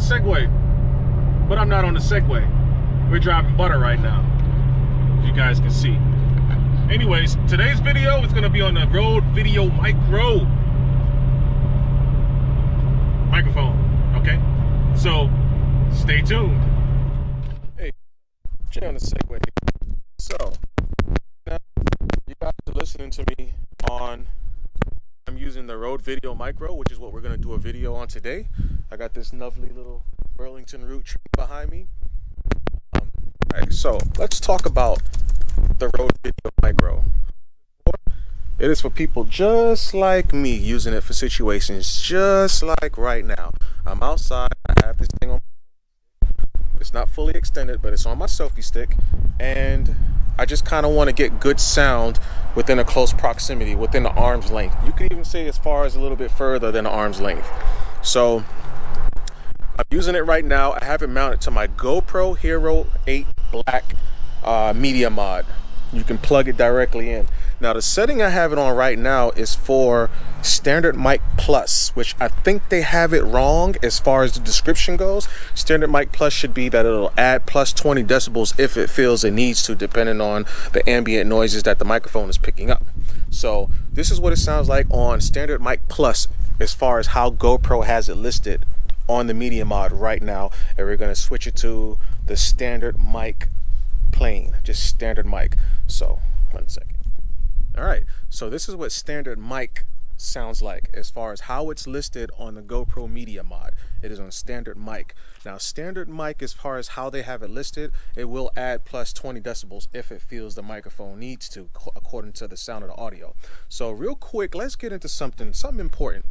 Segway, but I'm not on the Segway. We're driving butter right now, as you guys can see. Anyways, today's video is gonna be on the Rode Video microphone, okay? So, stay tuned. Hey, Jay on the Segway. So, now you guys are listening to me on, I'm using the Rode Video Micro, which is what we're gonna do a video on today. I got this lovely little Burlington root tree behind me. Alright, so let's talk about the Rode Video Micro. It is for people just like me, using it for situations just like right now. I'm outside, I have this thing on. It's not fully extended, but it's on my selfie stick, and I just kind of want to get good sound within a close proximity, within the arm's length. You can even say as far as a little bit further than the arm's length. So I'm using it right now. I have it mounted to my GoPro Hero 8 Black media mod. You can plug it directly in. Now the setting I have it on right now is for Standard Mic Plus, which I think they have it wrong as far as the description goes. Standard Mic Plus should be that it'll add plus 20 decibels if it feels it needs to, depending on the ambient noises that the microphone is picking up. So this is what it sounds like on Standard Mic Plus as far as how GoPro has it listed on the media mod right now. And we're gonna switch it to the Standard Mic plain, just Standard Mic. So 1 second. All right, so this is what Standard Mic sounds like as far as how it's listed on the GoPro media mod. It is on Standard Mic. Now Standard Mic, as far as how they have it listed, it will add plus 20 decibels if it feels the microphone needs to, according to the sound of the audio. So real quick, let's get into something important.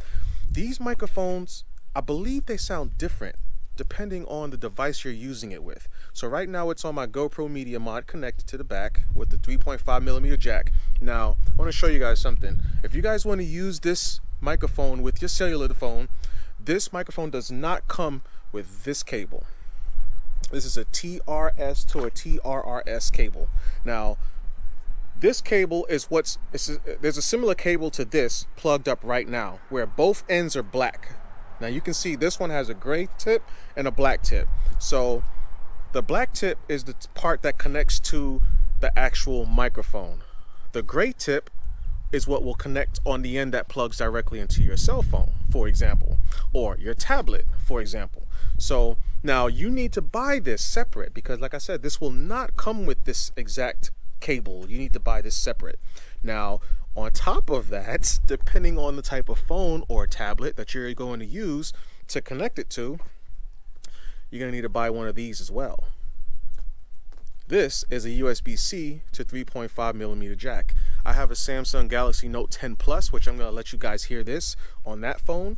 These microphones, I believe they sound different depending on the device you're using it with. So right now it's on my GoPro media mod connected to the back with the 3.5mm jack. Now I want to show you guys something. If you guys want to use this microphone with your cellular phone, this microphone does not come with this cable. This is a TRS to a TRRS cable. Now this cable is there's a similar cable to this plugged up right now where both ends are black. Now you can see this one has a gray tip and a black tip. So the black tip is the part that connects to the actual microphone. The gray tip is what will connect on the end that plugs directly into your cell phone, for example, or your tablet, for example. So now you need to buy this separate because, like I said, this will not come with this exact cable. You need to buy this separate. Now, on top of that, depending on the type of phone or tablet that you're going to use to connect it to, you're going to need to buy one of these as well. This is a USB-C to 3.5mm jack. I have a Samsung Galaxy Note 10 Plus, which I'm going to let you guys hear this on that phone.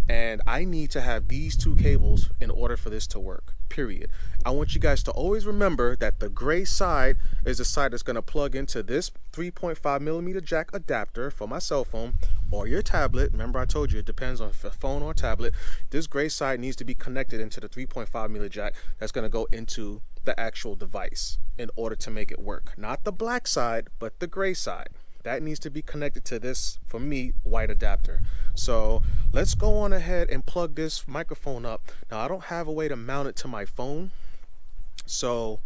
And I need to have these two cables in order for this to work, period. I want you guys to always remember that the gray side is the side that's going to plug into this 3.5mm jack adapter for my cell phone or your tablet. Remember I told you it depends on if a phone or tablet. This gray side needs to be connected into the 3.5mm jack that's going to go into the actual device in order to make it work. Not the black side, but the gray side. That needs to be connected to this, for me, white adapter. So let's go on ahead and plug this microphone up. Now I don't have a way to mount it to my phone, so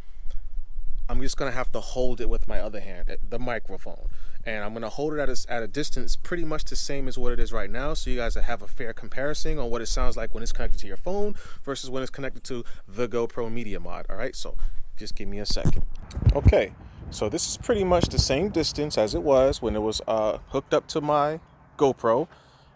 I'm just gonna have to hold it with my other hand, the microphone. And I'm gonna hold it at a distance pretty much the same as what it is right now, so you guys have a fair comparison on what it sounds like when it's connected to your phone versus when it's connected to the GoPro media mod. All right, so just give me a second. Okay. So this is pretty much the same distance as it was when it was hooked up to my GoPro.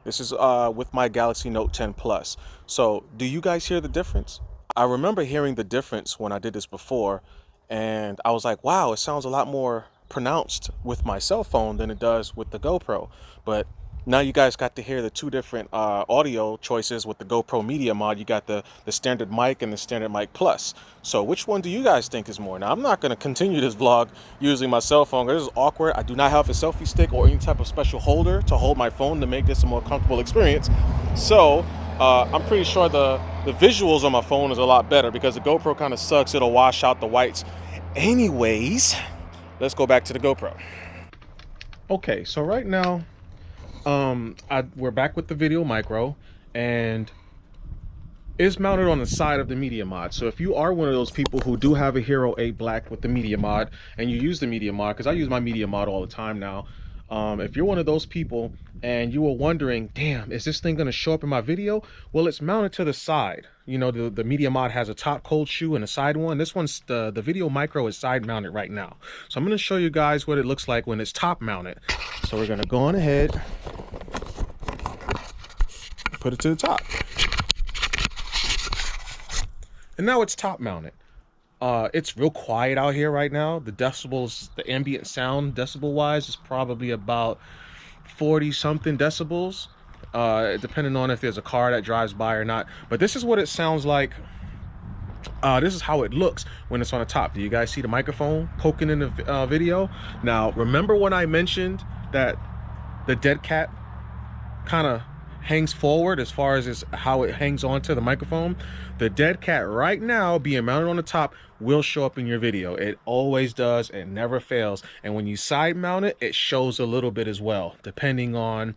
This is with my Galaxy Note 10 Plus. So do you guys hear the difference? I remember hearing the difference when I did this before, and I was like, wow, it sounds a lot more pronounced with my cell phone than it does with the GoPro. But now you guys got to hear the two different audio choices with the GoPro media mod. You got the Standard Mic and the Standard Mic Plus. So which one do you guys think is more? Now I'm not going to continue this vlog using my cell phone. This is awkward. I do not have a selfie stick or any type of special holder to hold my phone to make this a more comfortable experience. So I'm pretty sure the visuals on my phone is a lot better because the GoPro kind of sucks. It'll wash out the whites. Anyways, let's go back to the GoPro. Okay, so right now we're back with the Video Micro, and is mounted on the side of the media mod. So if you are one of those people who do have a Hero 8 Black with the media mod, and you use the media mod, because I use my media mod all the time now, if you're one of those people and you were wondering, damn, is this thing going to show up in my video? Well, it's mounted to the side. You know, the media mod has a top cold shoe and a side one. This one's the video micro is side mounted right now. So I'm going to show you guys what it looks like when it's top mounted. So we're going to go on ahead, put it to the top. And now it's top mounted. It's real quiet out here right now. The decibels, the ambient sound decibel wise is probably about 40 something decibels, depending on if there's a car that drives by or not. But this is what it sounds like. This is how it looks when it's on the top. Do you guys see the microphone poking in the video? Now, remember when I mentioned that the dead cat kind of hangs forward as far as how it hangs onto the microphone? The dead cat right now being mounted on the top will show up in your video. It always does. It never fails. And when you side mount it, it shows a little bit as well, depending on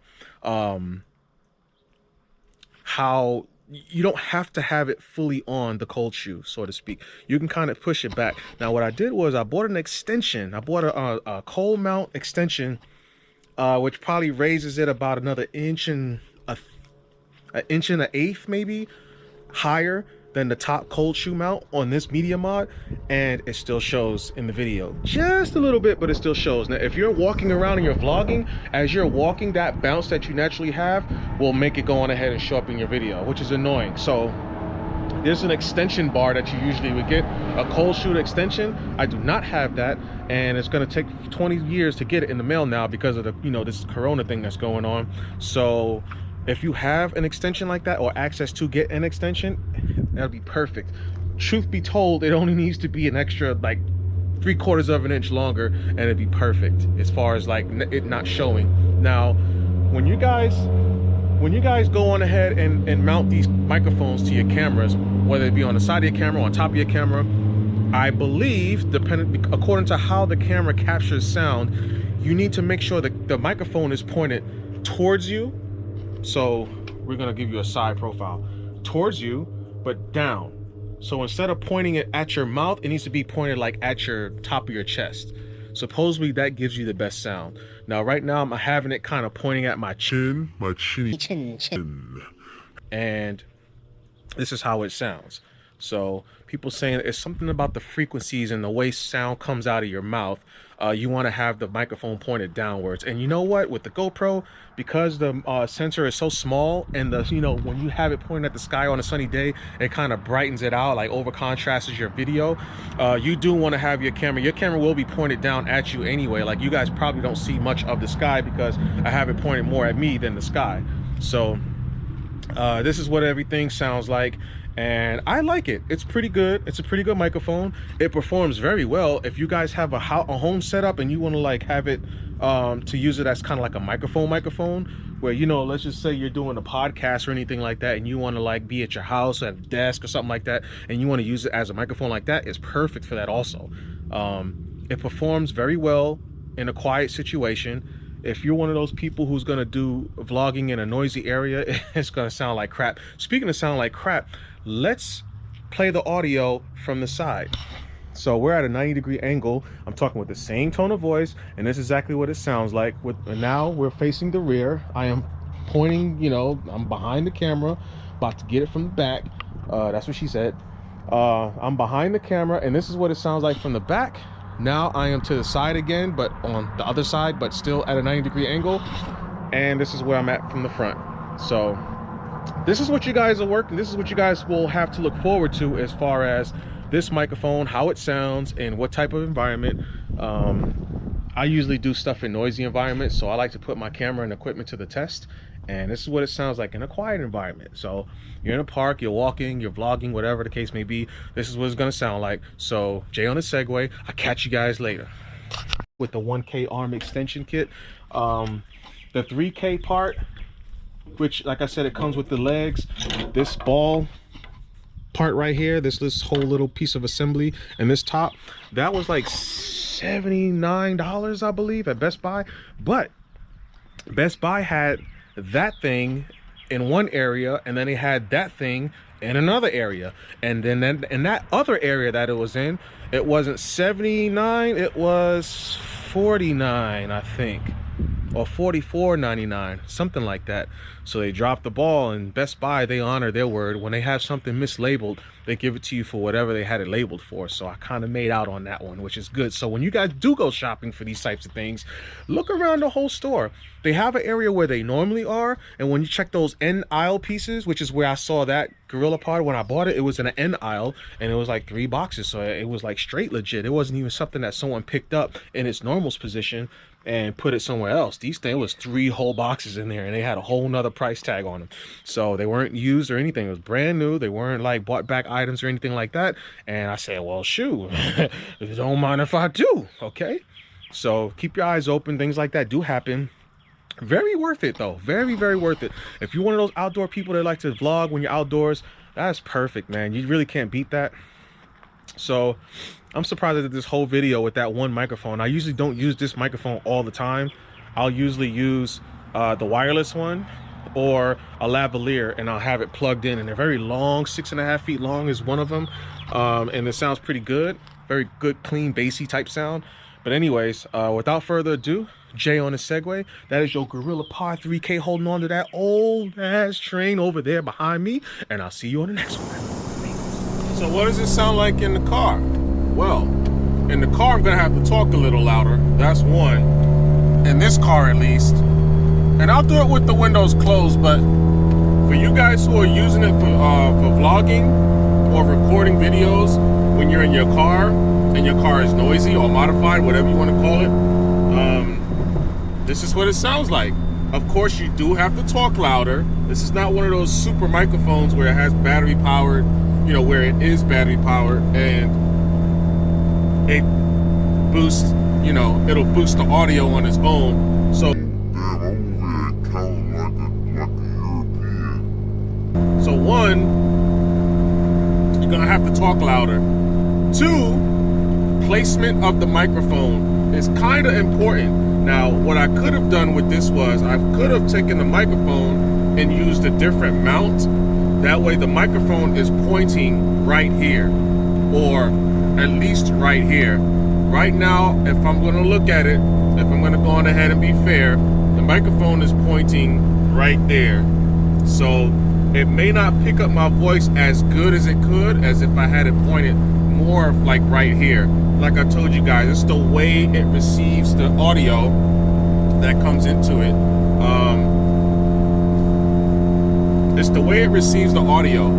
how you don't have to have it fully on the cold shoe, so to speak. You can kind of push it back. Now what I did was I bought an extension. I bought a cold mount extension, which probably raises it about another inch and an inch and an eighth maybe higher than the top cold shoe mount on this media mod, and it still shows in the video just a little bit, but it still shows. Now if you're walking around and you're vlogging, as you're walking, that bounce that you naturally have will make it go on ahead and show up in your video, which is annoying. So there's an extension bar that you usually would get, a cold shoe extension. I do not have that, and it's going to take 20 years to get it in the mail now because of the, you know, this corona thing that's going on. So if you have an extension like that, or access to get an extension, that'll be perfect. Truth be told, it only needs to be an extra like 3/4 of an inch longer, and it'd be perfect as far as like it not showing. Now when you guys go on ahead and mount these microphones to your cameras, whether it be on the side of your camera or on top of your camera, I believe, according to how the camera captures sound, you need to make sure that the microphone is pointed towards you. So we're gonna give you a side profile towards you, but down. So instead of pointing it at your mouth, it needs to be pointed like at your top of your chest. Supposedly that gives you the best sound. Now right now I'm having it kind of pointing at my chin, my chin. And this is how it sounds. So people saying it's something about the frequencies and the way sound comes out of your mouth. You want to have the microphone pointed downwards. And you know what, with the GoPro, because the sensor is so small, and the, you know, when you have it pointed at the sky on a sunny day, it kind of brightens it out, like over contrasts your video. You do want to have your camera will be pointed down at you anyway. Like you guys probably don't see much of the sky because I have it pointed more at me than the sky. So this is what everything sounds like, and I like it. It's pretty good. It's a pretty good microphone. It performs very well. If you guys have a home setup and you want to like have it to use it as kind of like a microphone, where, you know, let's just say you're doing a podcast or anything like that, and you want to like be at your house at a desk or something like that, and you want to use it as a microphone like that, it's perfect for that also. It performs very well in a quiet situation. If you're one of those people who's going to do vlogging in a noisy area, it's going to sound like crap. Speaking of sound like crap, let's play the audio from the side. So we're at a 90-degree angle. I'm talking with the same tone of voice, and this is exactly what it sounds like. Now we're facing the rear. I am pointing, you know, I'm behind the camera, about to get it from the back. That's what she said. I'm behind the camera, and this is what it sounds like from the back. Now I am to the side again, but on the other side, but still at a 90-degree angle. And this is where I'm at from the front. So this is what you guys are working. This is what you guys will have to look forward to as far as this microphone, how it sounds, and what type of environment. I usually do stuff in noisy environments, so I like to put my camera and equipment to the test. And this is what it sounds like in a quiet environment. So you're in a park, you're walking, you're vlogging, whatever the case may be, this is what it's gonna sound like. So Jay on the Segway, I'll catch you guys later. With the 1K arm extension kit, the 3K part, which like I said, it comes with the legs, this ball part right here, this whole little piece of assembly, and this top, that was like $79, I believe, at Best Buy. But Best Buy had that thing in one area, and then they had that thing in another area, and then in that other area that it was in, it wasn't 79, it was 49, I think, or 44.99, something like that. So they dropped the ball, and Best Buy, they honor their word. When they have something mislabeled, they give it to you for whatever they had it labeled for. So I kind of made out on that one, which is good. So when you guys do go shopping for these types of things, look around the whole store. They have an area where they normally are, and when you check those end aisle pieces, which is where I saw that Gorilla Pod when I bought it, it was in an end aisle, and it was like 3 boxes, so it was like straight legit. It wasn't even something that someone picked up in its normal position and put it somewhere else. These things was 3 whole boxes in there, and they had a whole nother price tag on them. So they weren't used or anything. It was brand new. They weren't like bought back items or anything like that. And I said, well, shoot, don't mind if I do, okay? So keep your eyes open. Things like that do happen. Very worth it though. Very, very worth it. If you're one of those outdoor people that like to vlog when you're outdoors, that's perfect, man. You really can't beat that. So I'm surprised I did this whole video with that one microphone. I usually don't use this microphone all the time. I'll usually use the wireless one or a lavalier, and I'll have it plugged in, and they're very long. 6.5 feet long is one of them, and it sounds pretty good. Very good, clean, bassy type sound. But anyways, without further ado, Jay on the Segway. That is your Gorilla Pod 3K holding on to that old ass train over there behind me, and I'll see you on the next one. So what does it sound like in the car? Well, in the car I'm gonna have to talk a little louder. That's one. In this car at least. And I'll do it with the windows closed, but for you guys who are using it for vlogging or recording videos when you're in your car and your car is noisy or modified, whatever you want to call it, this is what it sounds like. Of course, you do have to talk louder. This is not one of those super microphones where it has battery powered, you know, where it is battery powered and it boosts, you know, it'll boost the audio on its own. So one, you're gonna have to talk louder. 2, placement of the microphone is kind of important. Now, what I could have done with this was I could have taken the microphone and used a different mount. That way the microphone is pointing right here, or at least right here. Right now, if I'm gonna look at it, if I'm gonna go on ahead and be fair, the microphone is pointing right there. So it may not pick up my voice as good as it could as if I had it pointed more like right here. Like I told you guys, it's the way it receives the audio that comes into it. It's the way it receives the audio.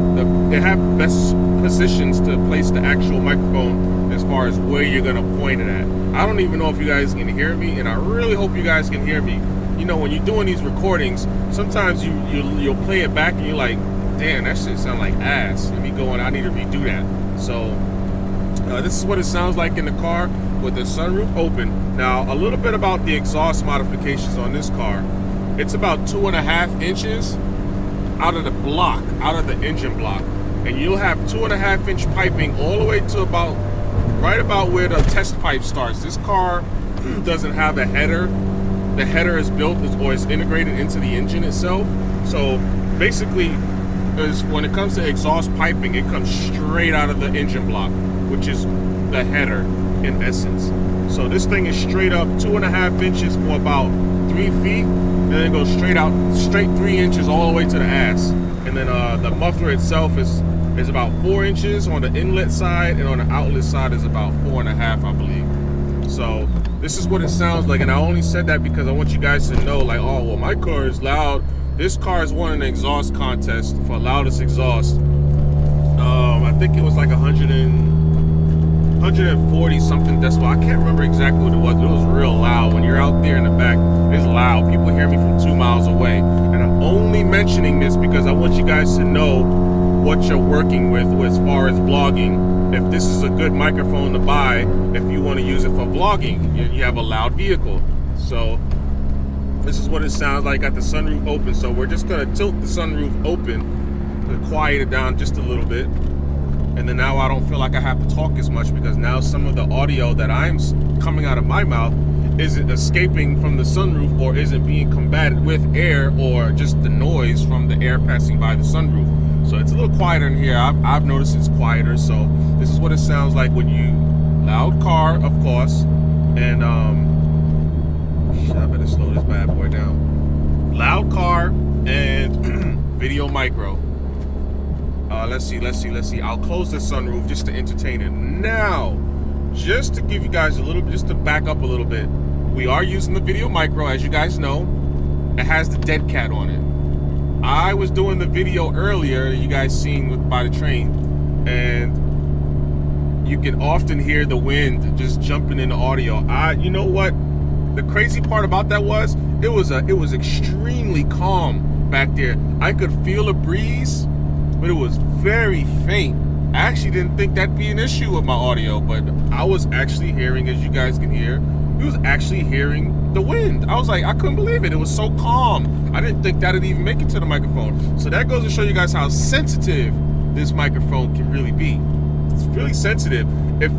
They have best positions to place the actual microphone as far as where you're gonna point it at. I don't even know if you guys can hear me, and I really hope you guys can hear me. You know, when you're doing these recordings, sometimes you'll play it back and you're like, damn, that shit sound like ass. Let me go and I need to redo that. So this is what it sounds like in the car with the sunroof open. Now, a little bit about the exhaust modifications on this car. It's about 2.5 inches out of the block, out of the engine block. And you'll have 2.5 inch piping all the way to about, right about where the test pipe starts. This car doesn't have a header. The header is built or is integrated into the engine itself. So basically, when it comes to exhaust piping, it comes straight out of the engine block, which is the header in essence. So this thing is straight up 2.5 inches for about 3 feet, and then it goes straight out, straight 3 inches all the way to the ass. And then the muffler itself is about 4 inches on the inlet side, and on the outlet side is about 4.5, I believe. So this is what it sounds like, and I only said that because I want you guys to know, like, oh, well, my car is loud. This car has won an exhaust contest for loudest exhaust. I think it was like 140 something decibel. I can't remember exactly what it was, but it was real loud. When you're out there in the back, it's loud. People hear me from 2 miles away. And I'm only mentioning this because I want you guys to know what you're working with as far as vlogging. If this is a good microphone to buy, if you want to use it for vlogging, you have a loud vehicle. So this is what it sounds like. Got the sunroof open, so we're just gonna tilt the sunroof open to quiet it down just a little bit. And then now I don't feel like I have to talk as much, because now some of the audio that I'm coming out of my mouth isn't escaping from the sunroof, or isn't being combated with air, or just the noise from the air passing by the sunroof. So it's a little quieter in here. I've noticed it's quieter. So this is what it sounds like when you, loud car, of course. And I better slow this bad boy down. Loud car and video micro. Let's see. I'll close the sunroof just to entertain it. Now, just to give you guys a little, just to back up a little bit, we are using the video micro, as you guys know. It has the dead cat on it. I was doing the video earlier, you guys seen by the train, and you can often hear the wind just jumping in the audio. You know what? The crazy part about that was it was extremely calm back there. I could feel a breeze, but it was very faint. I actually didn't think that'd be an issue with my audio, but I was actually hearing, as you guys can hear, he was actually hearing the wind. I was like, I couldn't believe it. It was so calm. I didn't think that'd even make it to the microphone. So that goes to show you guys how sensitive this microphone can really be. It's really sensitive. If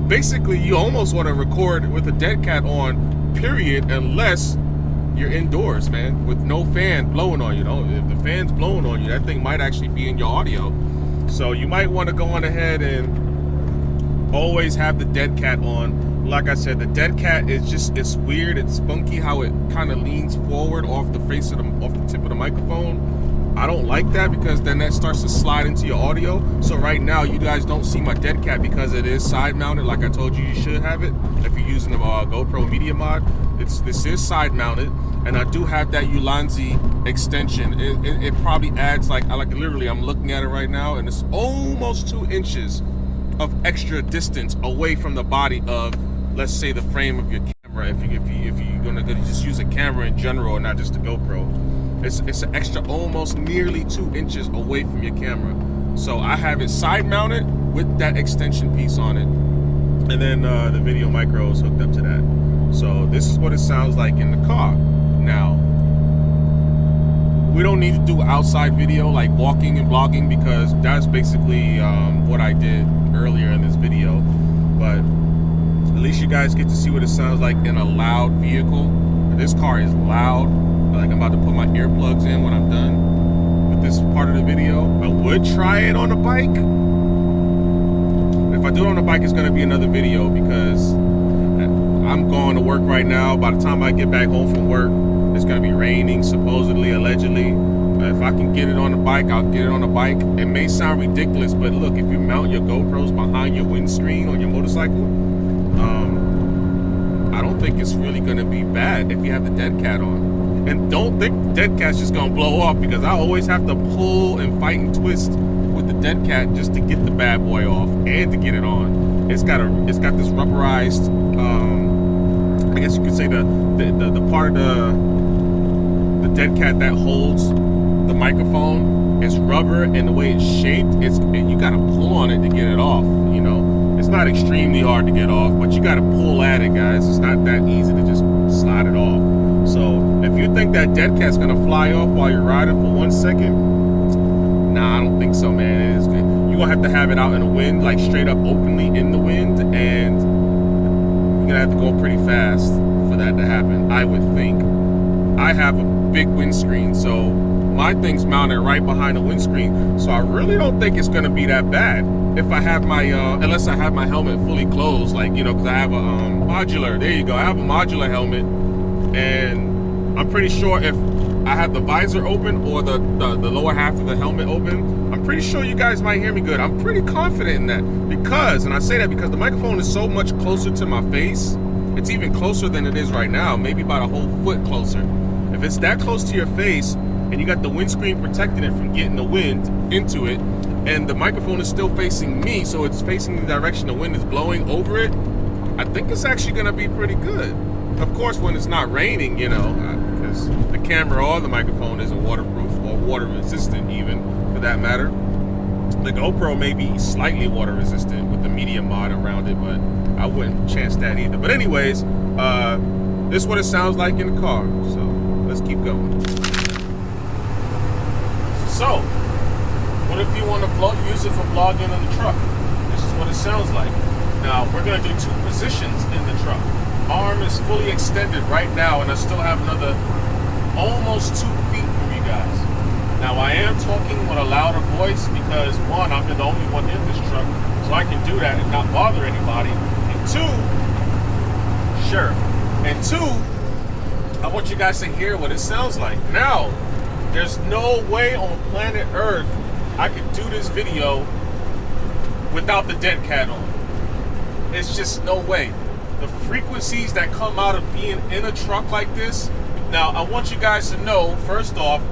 basically you almost want to record with a dead cat on, period, unless you're indoors, man, with no fan blowing on you. If the fan's blowing on you, that thing might actually be in your audio. So you might want to go on ahead and always have the dead cat on. Like I said, the dead cat is just, it's weird, it's funky how it kind of leans forward off the face of off the tip of the microphone. I don't like that because then that starts to slide into your audio. So right now you guys don't see my dead cat because it is side mounted. Like I told you, you should have it if you're using the GoPro Media Mod. This is side mounted, and I do have that Ulanzi extension. It probably adds like literally, I'm looking at it right now, and it's almost 2 inches of extra distance away from the body of, let's say, the frame of your camera. If you're gonna just use a camera in general and not just a GoPro, it's an extra almost nearly 2 inches away from your camera. So I have it side mounted with that extension piece on it, and then the video micro is hooked up to that. So this is what it sounds like in the car. Now, we don't need to do outside video like walking and vlogging because that's basically what I did earlier in this video. But at least you guys get to see what it sounds like in a loud vehicle. This car is loud. Like, I'm about to put my earplugs in when I'm done with this part of the video. I would try it on a bike. If I do it on a bike, it's gonna be another video because I'm going to work right now. By the time I get back home from work, it's gonna be raining, supposedly, allegedly. If I can get it on the bike, I'll get it on the bike. It may sound ridiculous, but look, if you mount your GoPros behind your windscreen on your motorcycle, I don't think it's really gonna be bad if you have the dead cat on. And don't think the dead cat's just gonna blow off, because I always have to pull and fight and twist with the dead cat just to get the bad boy off and to get it on. It's got this rubberized, I guess you could say the part of the dead cat that holds the microphone is rubber, and the way it's shaped, you gotta pull on it to get it off. You know, it's not extremely hard to get off, but you gotta pull at it, guys. It's not that easy to just slide it off. So if you think that dead cat's gonna fly off while you're riding for 1 second, nah, I don't think so, man. You're gonna have to have it out in the wind, like straight up openly in the wind, and you're gonna have to go pretty fast for that to happen, I would think. I have a big windscreen, so my thing's mounted right behind the windscreen, so I really don't think it's gonna be that bad if I have my unless I have my helmet fully closed, like, you know, because I have a modular, there you go, I have a modular helmet, and I'm pretty sure if I have the visor open or the lower half of the helmet open, I'm pretty sure you guys might hear me good. I'm pretty confident in that, because, and I say that because the microphone is so much closer to my face. It's even closer than it is right now, maybe about a whole foot closer. If it's that close to your face and you got the windscreen protecting it from getting the wind into it, and the microphone is still facing me, so it's facing the direction the wind is blowing over it, I think it's actually gonna be pretty good. Of course, when it's not raining, you know, because the camera or the microphone isn't waterproof or water resistant even, for that matter. The GoPro may be slightly water resistant with the media mod around it, but I wouldn't chance that either. But anyways, this is what it sounds like in the car. So let's keep going. So, what if you want to use it for vlogging in the truck? This is what it sounds like. Now, we're gonna do 2 positions in the truck. Arm is fully extended right now, and I still have another almost 2 feet from you guys. Now I am talking with a louder voice because one, I'm the only one in this truck, so I can do that and not bother anybody. And two, I want you guys to hear what it sounds like. Now, there's no way on planet Earth I could do this video without the dent cat on. It's just no way. The frequencies that come out of being in a truck like this. Now, I want you guys to know, first off,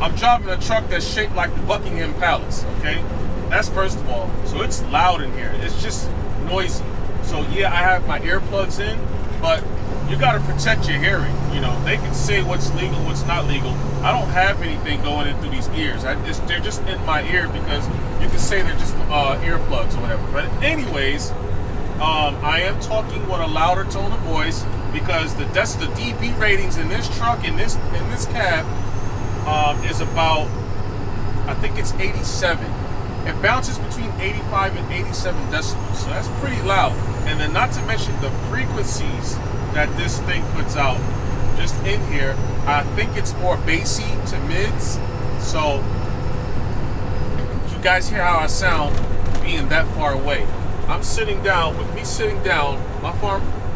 I'm driving a truck that's shaped like the Buckingham Palace, okay? That's first of all. So it's loud in here. It's just noisy. So yeah, I have my earplugs in, but you got to protect your hearing. You know, they can say what's legal, what's not legal. I don't have anything going in through these ears. They're just in my ear because you can say they're just earplugs or whatever. But anyways, I am talking with a louder tone of voice because the dB ratings in this truck, in this cab, is about, I think it's 87. It bounces between 85 and 87 decibels, so that's pretty loud. And then not to mention the frequencies that this thing puts out just in here. I think it's more bassy to mids. So you guys hear how I sound being that far away. I'm sitting down. With me sitting down,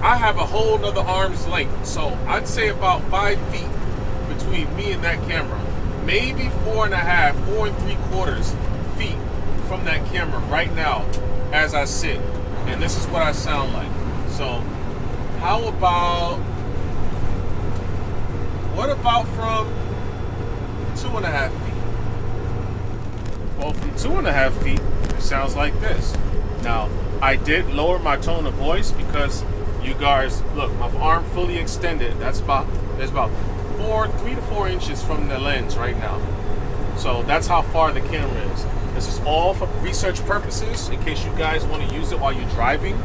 I have a whole nother arm's length. So I'd say about 5 feet between me and that camera. Maybe 4 3/4 feet from that camera right now as I sit. And this is what I sound like. So what about from 2.5 feet? Well, from 2.5 feet, it sounds like this. Now, I did lower my tone of voice because you guys, look, my arm fully extended. There's about 3 to 4 inches from the lens right now. So that's how far the camera is. This is all for research purposes, in case you guys want to use it while you're driving,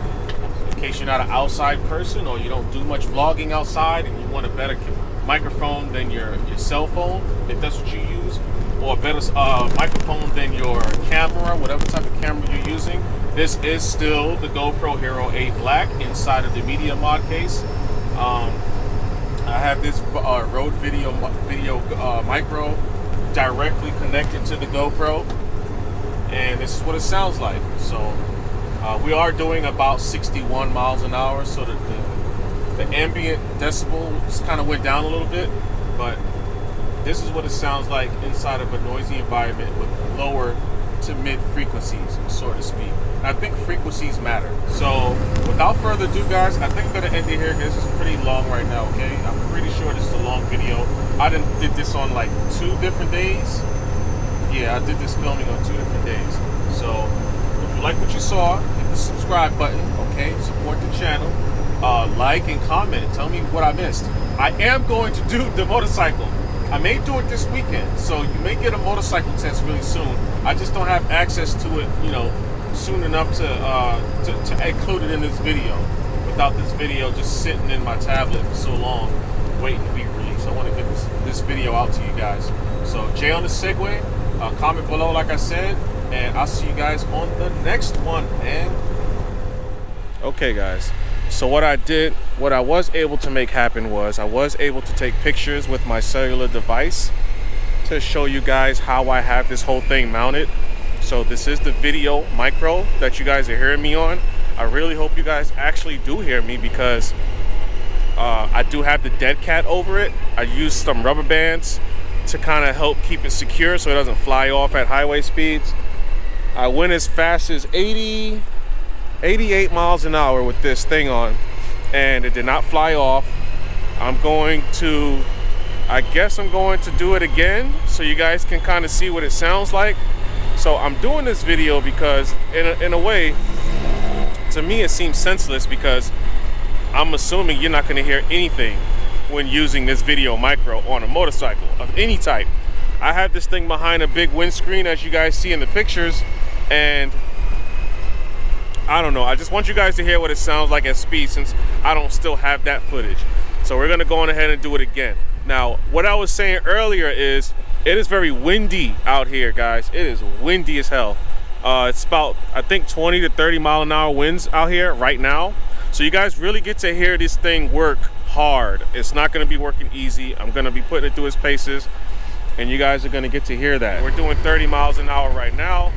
in case you're not an outside person or you don't do much vlogging outside and you want a better microphone than your cell phone, if that's what you use, or a better microphone than your camera, whatever type of camera you're using. This is still the GoPro Hero 8 Black inside of the media mod case. I have this Rode video micro directly connected to the GoPro, and this is what it sounds like. So we are doing about 61 miles an hour, so that the ambient decibels kind of went down a little bit, but this is what it sounds like inside of a noisy environment with lower to mid frequencies, so to speak. I think frequencies matter. So without further ado, guys, I think I'm gonna end it here because this is pretty long right now, okay? I'm pretty sure this is a long video. I did this on like 2 different days. Yeah, I did this filming on 2 different days. So if you like what you saw, hit the subscribe button, okay? Support the channel. Like and comment. Tell me what I missed. I am going to do the motorcycle. I may do it this weekend, so you may get a motorcycle test really soon. I just don't have access to it, you know, soon enough to include it in this video. Without this video just sitting in my tablet for so long, waiting to be released. I want to get this video out to you guys. So Jay on the Segway. Comment below, like I said, and I'll see you guys on the next one. And okay, guys. So what I was able to make happen was I was able to take pictures with my cellular device to show you guys how I have this whole thing mounted. So this is the video micro that you guys are hearing me on. I really hope you guys actually do hear me because I do have the dead cat over it. I used some rubber bands to kind of help keep it secure so it doesn't fly off at highway speeds. I went as fast as 88 miles an hour with this thing on, and it did not fly off. I guess I'm going to do it again so you guys can kind of see what it sounds like. So I'm doing this video because in a way, to me it seems senseless because I'm assuming you're not going to hear anything when using this video micro on a motorcycle of any type. I have this thing behind a big windscreen, as you guys see in the pictures, and I don't know, I just want you guys to hear what it sounds like at speed since I don't still have that footage. So we're gonna go on ahead and do it again. Now, what I was saying earlier is it is very windy out here, guys. It is windy as hell. It's about, I think, 20 to 30 mile an hour winds out here right now. So you guys really get to hear this thing work hard. It's not gonna be working easy. I'm gonna be putting it through its paces. and you guys are gonna get to hear that. We're doing 30 miles an hour right now.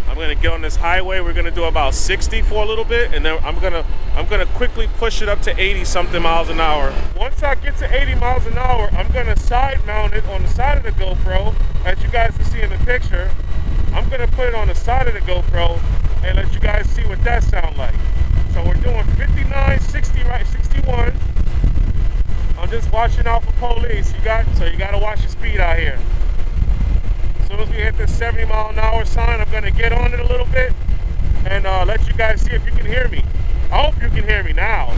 I'm gonna get on this highway. We're gonna do about 60 for a little bit, and then I'm gonna quickly push it up to 80 something miles an hour. Once I get to 80 miles an hour, I'm gonna side mount it on the side of the GoPro, as you guys can see in the picture. I'm gonna put it on the side of the GoPro and let you guys see what that sounds like. So we're doing 59, 60, right, 61. I'm just watching out for police. So you gotta watch your speed out here. As soon as we hit this 70 mile an hour sign, I'm gonna get on it a little bit and let you guys see if you can hear me. I hope you can hear me now.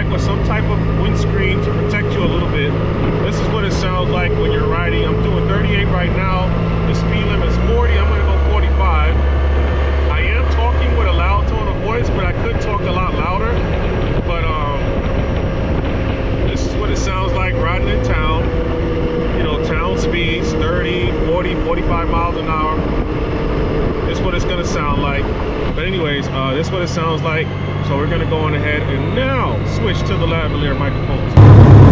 With some type of windscreen to protect you a little bit. This is what it sounds like when you're riding. I'm doing 38 right now. The speed limit is 40. I'm going to go 45. I am talking with a loud tone of voice, but I could talk a lot louder. But this is what it sounds like riding in town. You know, town speeds 30, 40, 45 miles an hour. This is what it's going to sound like. But anyways, this is what it sounds like. So we're gonna go on ahead and now switch to the lavalier microphones.